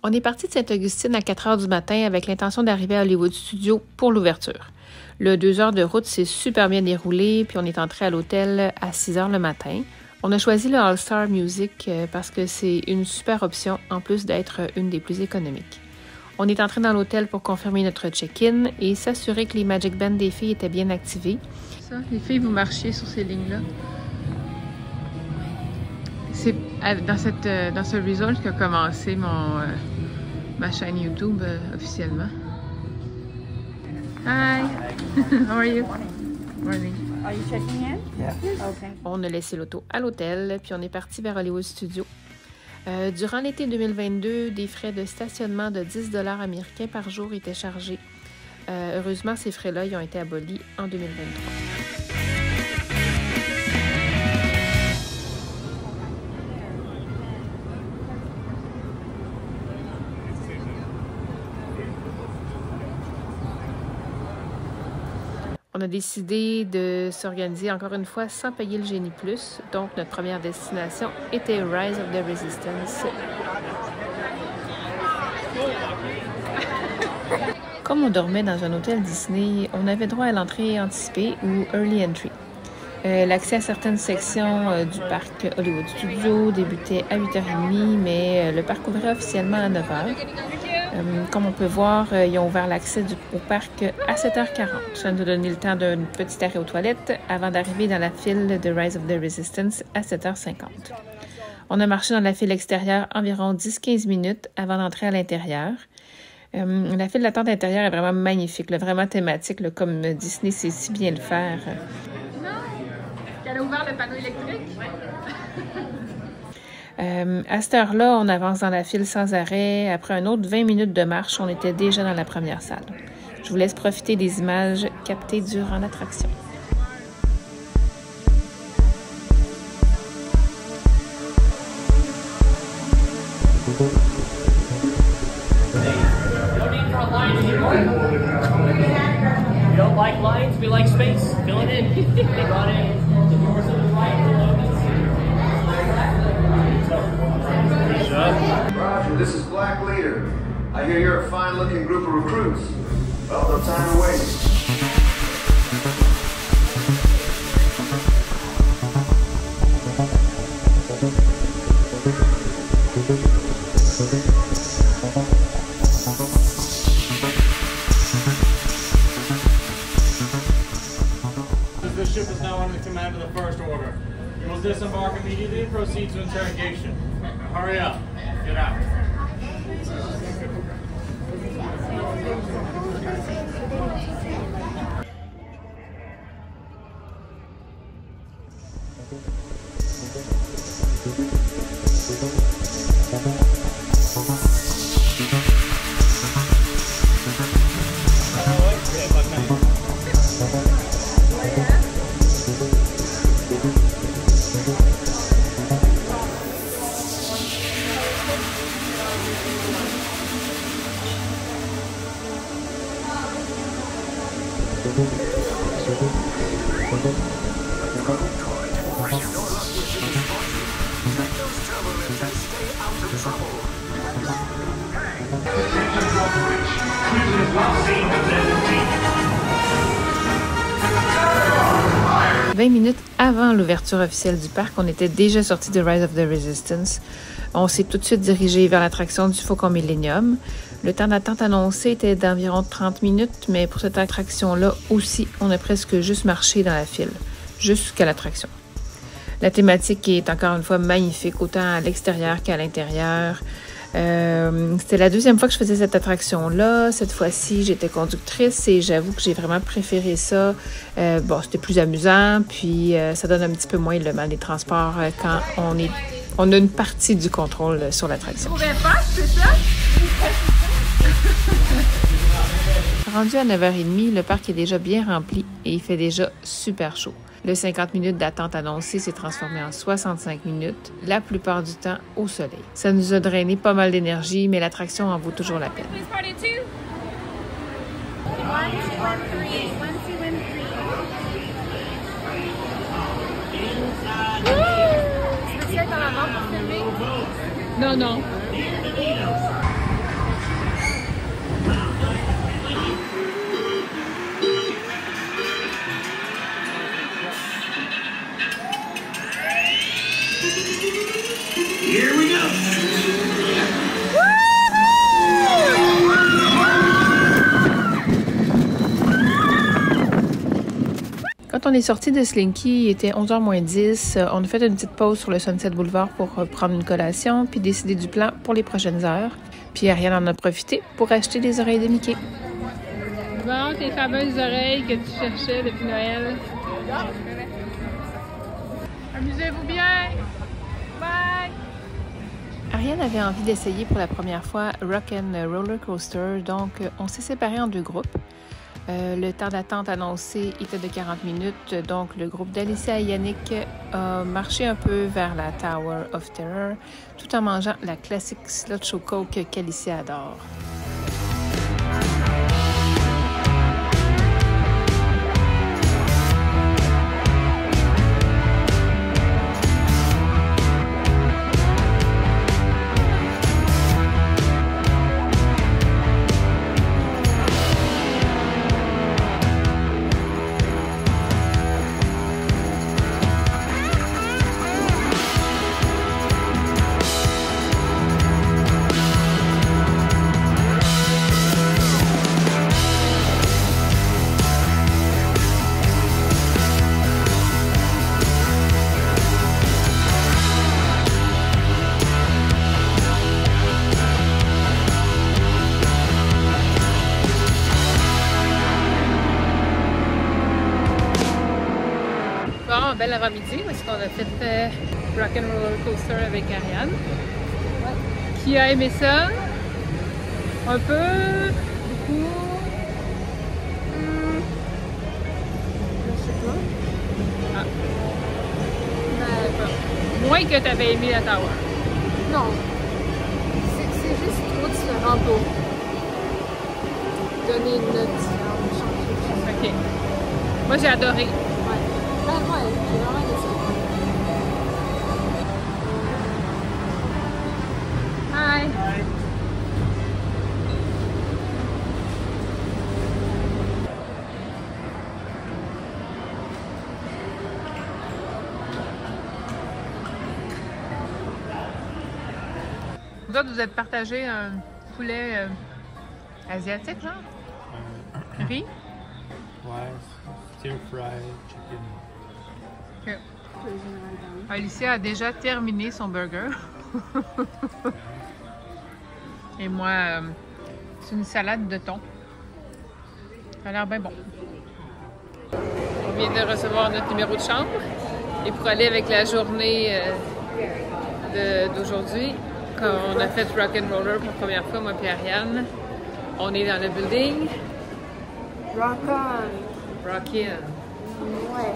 On est parti de Sainte-Augustine à 4 h du matin avec l'intention d'arriver à Hollywood Studios pour l'ouverture. Le 2 heures de route s'est super bien déroulé, puis on est entré à l'hôtel à 6 h le matin. On a choisi le All-Star Music parce que c'est une super option, en plus d'être une des plus économiques. On est entré dans l'hôtel pour confirmer notre check-in et s'assurer que les Magic Bands des filles étaient bien activés. Ça, les filles, vous marchiez sur ces lignes-là. C'est dans ce resort qu'a commencé ma chaîne YouTube officiellement. Hi! How are you? Morning. Are you checking in? Yeah. Okay. On a laissé l'auto à l'hôtel, puis on est parti vers Hollywood Studios. Durant l'été 2022, des frais de stationnement de 10 $ américains par jour étaient chargés. Heureusement, ces frais-là ils ont été abolis en 2023. On a décidé de s'organiser encore une fois sans payer le Génie Plus. Donc, notre première destination était Rise of the Resistance. Comme on dormait dans un hôtel Disney, on avait droit à l'entrée anticipée ou Early Entry. L'accès à certaines sections du parc Hollywood Studios débutait à 8h30, mais le parc ouvrait officiellement à 9h. Comme on peut voir, ils ont ouvert l'accès au parc à 7h40. Ça nous a donné le temps d'un petit arrêt aux toilettes avant d'arriver dans la file de Rise of the Resistance à 7h50. On a marché dans la file extérieure environ 10-15 minutes avant d'entrer à l'intérieur. La file d'attente intérieure est vraiment magnifique, vraiment thématique, comme Disney sait si bien le faire. Non, qu'elle a ouvert le panneau électrique. À cette heure-là, on avance dans la file sans arrêt. Après un autre 20 minutes de marche, on était déjà dans la première salle. Je vous laisse profiter des images captées durant l'attraction. We don't like lines, we like space. Fill it in. Run in. The doors to the right, the loading. Roger, this is Black Leader. I hear you're a fine-looking group of recruits. Well, no time to waste. This ship is now under the command of the First Order. You will disembark immediately and proceed to interrogation. Now hurry up. Get out. 20 minutes avant l'ouverture officielle du parc, on était déjà sorti de Rise of the Resistance. On s'est tout de suite dirigé vers l'attraction du Faucon Millenium. Le temps d'attente annoncé était d'environ 30 minutes, mais pour cette attraction-là aussi, on a presque juste marché dans la file, jusqu'à l'attraction. La thématique est encore une fois magnifique, autant à l'extérieur qu'à l'intérieur. C'était la deuxième fois que je faisais cette attraction-là. Cette fois-ci, j'étais conductrice et j'avoue que j'ai vraiment préféré ça. C'était plus amusant, puis ça donne un petit peu moins le mal des transports quand on a une partie du contrôle sur l'attraction. C'est ça? Rendu à 9h30, le parc est déjà bien rempli et il fait déjà super chaud. Le 50 minutes d'attente annoncé s'est transformé en 65 minutes, la plupart du temps au soleil. Ça nous a drainé pas mal d'énergie, mais l'attraction en vaut toujours la peine. Non, non. on est sorti de Slinky, il était 11h moins 10. On a fait une petite pause sur le Sunset Boulevard pour prendre une collation puis décider du plan pour les prochaines heures. Puis Ariane en a profité pour acheter des oreilles de Mickey. Bon, tes fameuses oreilles que tu cherchais depuis Noël. Amusez-vous bien! Bye! Ariane avait envie d'essayer pour la première fois Rock and Roller Coaster, donc on s'est séparés en deux groupes. Le temps d'attente annoncé était de 40 minutes, donc le groupe d'Alicia et Yannick a marché un peu vers la Tower of Terror tout en mangeant la classique Slot Show Coke qu'Alicia adore. Bon, bel avant-midi, parce qu'on a fait Rock and Roller Coaster avec Ariane. Qui a aimé ça? Un peu? Beaucoup? Je sais pas. Ah. Mais Moins que tu avais aimé la Tower. non. C'est juste trop différent pour donner une note différente. OK. Moi, j'ai adoré. Ouais. Ben ouais, j'ai vraiment aimé ça. Hi! Vous autres, vous êtes partagé un poulet asiatique, genre? Riz? Ouais, stir fried chicken. OK. Alicia a déjà terminé son burger. Et moi, c'est une salade de thon. Ça a l'air bien bon. On vient de recevoir notre numéro de chambre. Et pour aller avec la journée d'aujourd'hui, quand on a fait Rock and Roller pour la première fois, moi et Ariane, on est dans le building. Rock on. Rock in. Ouais.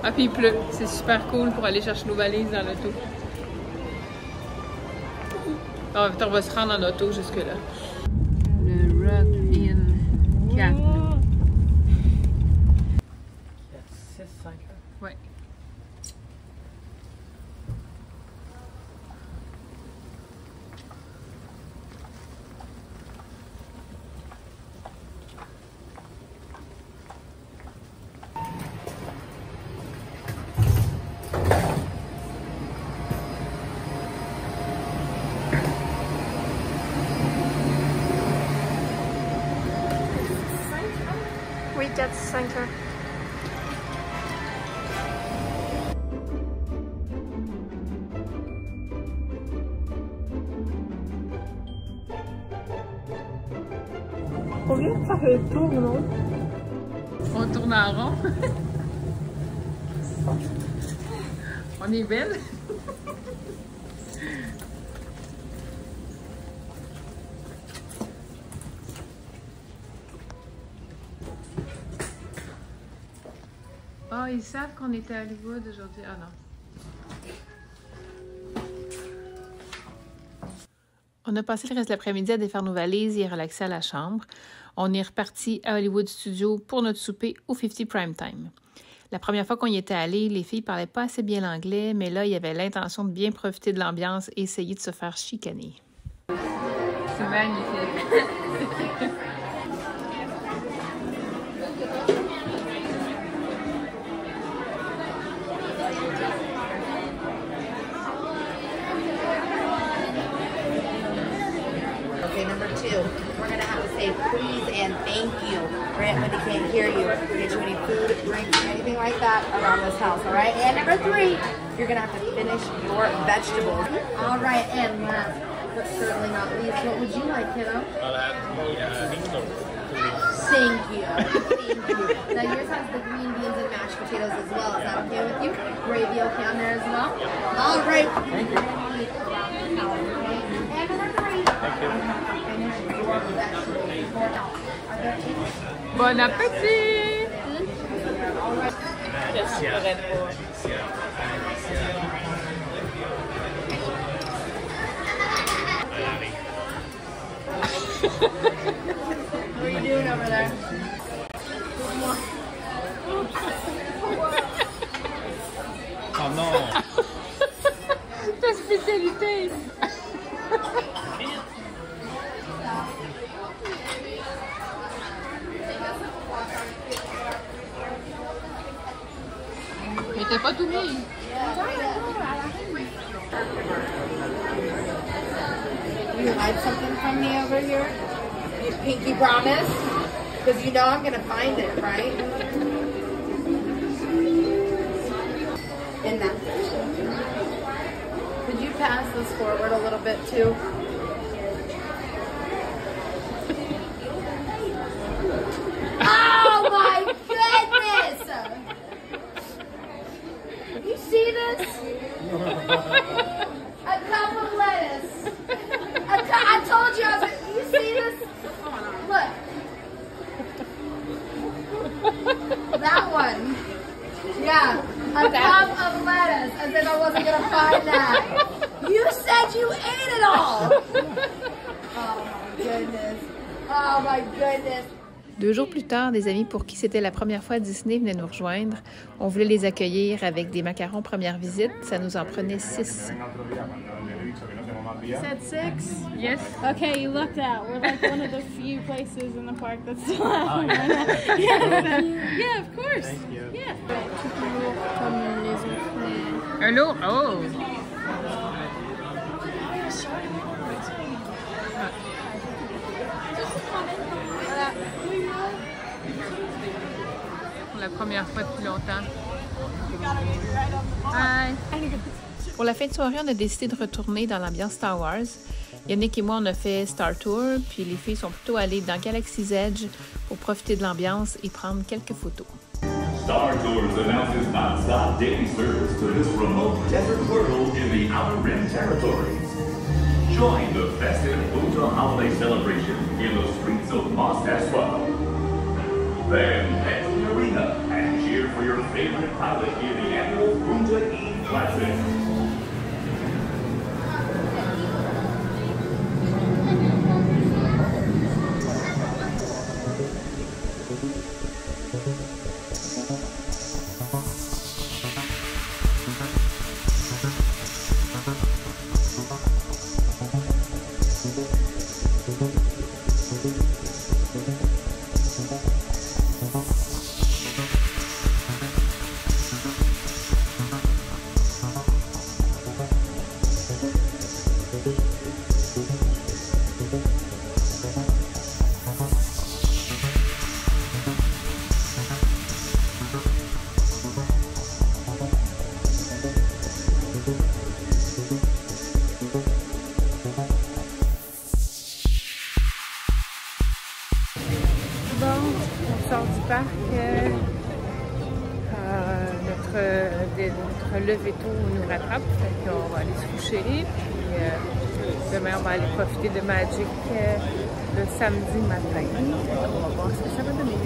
Ah, puis il pleut. C'est super cool pour aller chercher nos valises dans l'auto. On va se rendre en auto jusque-là. Le Rock in Kamloops. Il y a 6-5 heures. Ouais. Oui, 4-5 heures. On vient de faire le tour, non? On tourne en rond. On est belle. Ah, ils savent qu'on était à Hollywood aujourd'hui. Ah non. On a passé le reste de l'après-midi à défaire nos valises et à relaxer à la chambre. On est reparti à Hollywood Studios pour notre souper au 50 Prime Time. La première fois qu'on y était allés, les filles parlaient pas assez bien l'anglais, mais là, il y avait l'intention de bien profiter de l'ambiance et essayer de se faire chicaner. C'est magnifique. Okay, number 2, we're gonna have a say please and thank you right when they can't hear you. Get you any food, drinks, anything like that around this house, all right? And number 3, you're gonna have to finish your vegetables. All right, and last but certainly not least, what would you like, kiddo? Thank you. Thank you. Now yours has the green beans and mashed potatoes as well. Is that okay with you? Gravy okay on there as well? All right. Thank you. And number 3. Thank you. Finish your vegetables. Bon appétit! All right. What are you doing over there? Oh non! Ta spécialité! Mais t'as pas tout mis! You hide something from me over here? You pinky promise? Because you know I'm going to find it, right? In that section. Could you pass this forward a little bit too? Oh my goodness! You see this? A cup of lettuce. I told you I was like, you see this? Look. That one. Yeah. A cup of lettuce. As if I wasn't going to find that. You said you ate it all. Oh my goodness. Oh my goodness. 2 jours plus tard, des amis pour qui c'était la première fois à Disney venaient nous rejoindre. On voulait les accueillir avec des macarons première visite. Ça nous en prenait 6. You said 6? Yes. Okay, you looked out. We're like one of the few places in the park that's still out. Yeah, of course. Thank you. Yeah. Comme les autres. Un lot? Oh! Pour la première fois depuis longtemps. Hi! Pour la fin de soirée, on a décidé de retourner dans l'ambiance Star Wars. Yannick et moi, on a fait Star Tour, puis les filles sont plutôt allées dans Galaxy's Edge pour profiter de l'ambiance et prendre quelques photos. Star Tours announces non-stop daily service to this remote desert world in the Outer Rim territories. Join the festive Ultra holiday celebration in the streets of Mos Espa. Then head to the arena and cheer for your favorite pilot in the annual Punta Eve Classic. On sort du parc. Notre lever tôt nous rattrape. Donc on va aller se coucher. Puis demain, on va aller profiter de Magic le samedi matin. On va voir ce que ça va donner.